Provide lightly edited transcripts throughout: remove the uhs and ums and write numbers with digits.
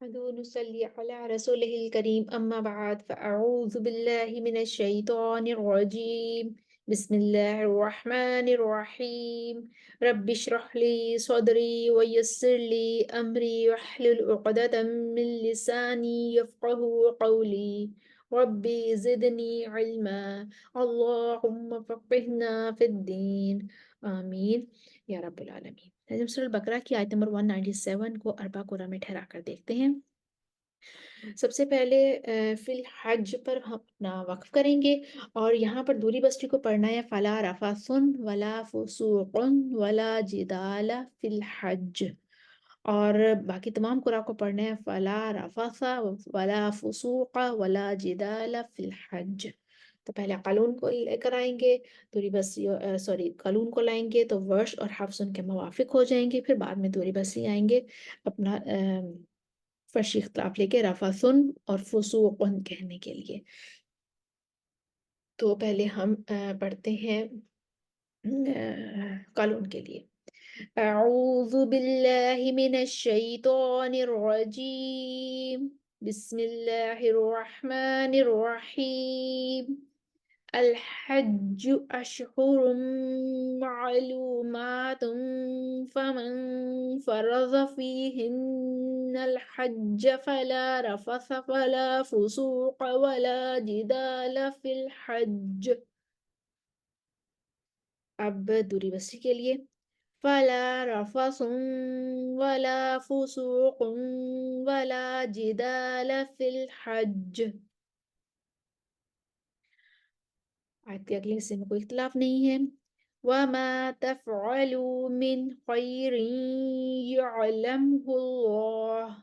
نحمده ونصلي على رسوله الكريم أما بعد فأعوذ بالله من الشيطان الرجيم بسم الله الرحمن الرحيم رب اشرح لي صدري ويسر لي أمري واحلل عقدة من لساني يفقه قولي ربي زدني علما اللهم فقهنا في الدين آمين या रब्बुल आलमीन। हम सूरह बकरा की आयत नंबर 197 को अरबा कुरा में ठहरा कर देखते हैं। सबसे पहले फिल हज पर हम अपना वक्फ करेंगे और यहाँ पर दूरी बस्ती को पढ़ना है फला रफासुन वला फुसूकुन वला जिदाला फिल हज, और बाकी तमाम कुरा को पढ़ना है फला रफासा वला फुसूका वला जिदाला फिल हज। तो पहले कानून को लेकर आएंगे, दूरी बस्ती सॉरी कानून को लाएंगे तो वर्ष और हफ्स उनके मुवाफिक हो जाएंगे, फिर बाद में दूरी बस्ती आएंगे अपना फर्शी इख्तिलाफ लेके रफासुन और फुसूकुन कहने के लिए। तो पहले हम पढ़ते हैं कानून के लिए। अऊज़ु बिल्लाहि मिनश शैतानिर रजीम बिस्मिल्लाहिर रहमानिर रहीम الحج أشهر معلومات فمن فرض فيهن الحج فلا رفث ولا فسوق ولا جدال في الحج. अब दूरी बस्ती के लिए फला रफसुन वला फुसूकुन वला जिदाल फिल हज। आयत के अगले हिस्से में कोई इख्तिलाफ नहीं है। वमा तफ़अलू मिन खैरिन यअलमहुल्लाह।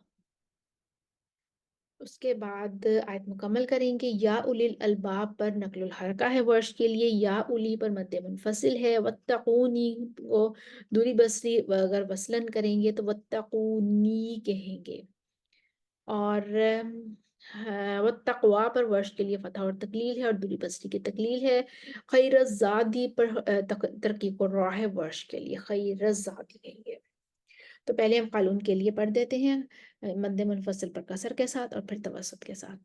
उसके बाद आयत मुकम्मल करेंगे। या उलिल अलबाब पर नकलुल हरका है वर्ष के लिए, या उली पर मद्दे मुनफसिल है। वत्तकूनी को दूरी बसरी अगर वसलन करेंगे तो वत्तकूनी कहेंगे, और वत्तक़वा पर वर्ष के लिए फतह और तकलील है और दूरी बस्ती की तकलील है। खैर ज़ादी पर तरकीब राह है वर्ष के लिए खैर ज़ादी कहेंगे। तो पहले हम कानून के लिए पढ़ देते हैं मद्दे मुनफसिल पर कसर के साथ और फिर तवसत के साथ।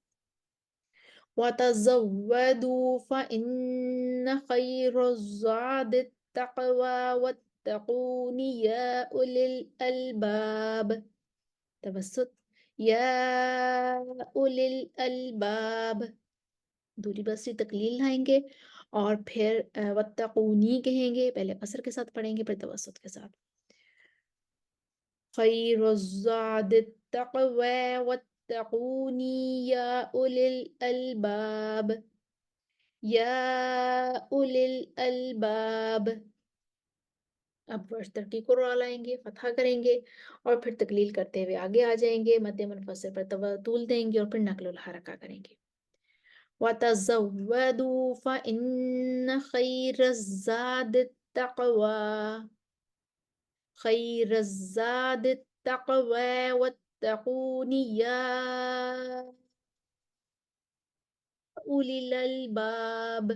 वतज़व्वदू फ़इन्न खैरज़्ज़ादि तक़वा वत्तक़ूनि या उलिल अलबाब। तवसत या उलिल अलबाब, दूरी बस्ती तकलील लाएंगे और फिर वत्तकूनी कहेंगे, पहले कसर के साथ पढ़ेंगे फिर तवसत के साथ। खैरुज़्ज़ादि तक़वा वत्तकूनी या उलिल अलबाब, या उलिल अलबाब। अब वर्ष तरकीब को रा लाएंगे, फतहा करेंगे और फिर तकलील करते हुए आगे आ जाएंगे, मद्दे मुनफसिल पर तूल देंगे और फिर नकलुल हरका करेंगे। वतज़व्वदू फ़इन्न खैरज़्ज़ादि तक़वा, खैरज़्ज़ादि तक़वा वत्तक़ूनि या उलिल अलबाब।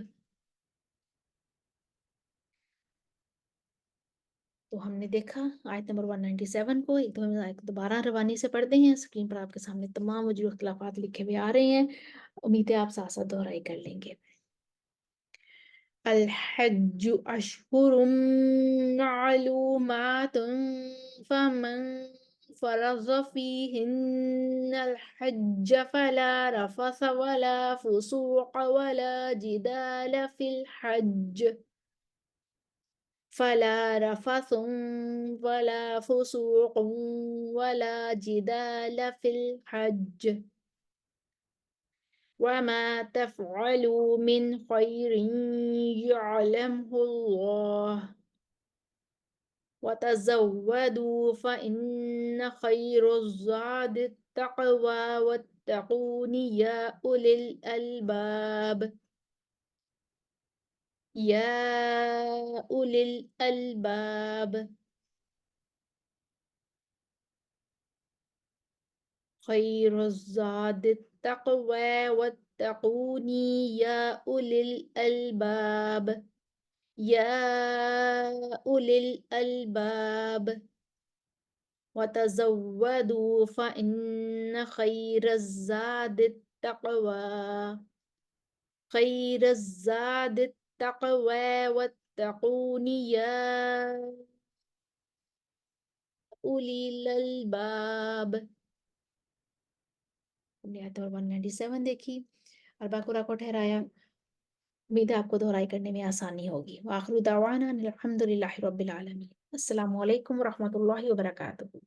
तो हमने देखा आयत नंबर 197 को एक दो आयत दोबारा रवानी से पढ़ते हैं। स्क्रीन पर आपके सामने तमाम वजूह इख्तिलाफात लिखे हुए आ रहे हैं, उम्मीद है आप साथ साथ दोहराई कर लेंगे। अल हज्जु अशहुरुम मालूमातुन फमन फरज़ फीहिन्नल हज्ज फला रफस वला फुसूक वला जिदाल फिल हज्ज फला रफसुन वला फुसूकुन वला जिदाल फिल हज्ज वमा तफ़अलू मिन खैरिन यअलमहुल्लाह वतज़व्वदू फ़इन्न खैरुज़्ज़ादि तक़वा वत्तक़ूनि या उलिल अलबाब, या उलिल अलबाब। खैरुज़्ज़ादि तक़वा वत्तक़ूनी या उलिल अलबाब, या उलिल अलबाब। وتزودوا فإن خير الزاد التقوى خير الزاد التقوى واتقون يا أولي الألباب. हमने आयत नंबर 197 देखी और बाकुरा को ठहराया। उम्मीद है आपको दोहराई करने में आसानी होगी। वाखिर दावाना अनिल हम्दुलिल्लाहि रब्बिल आलमीन। अस्सलामु अलैकुम व रहमतुल्लाहि व बरकातुहू।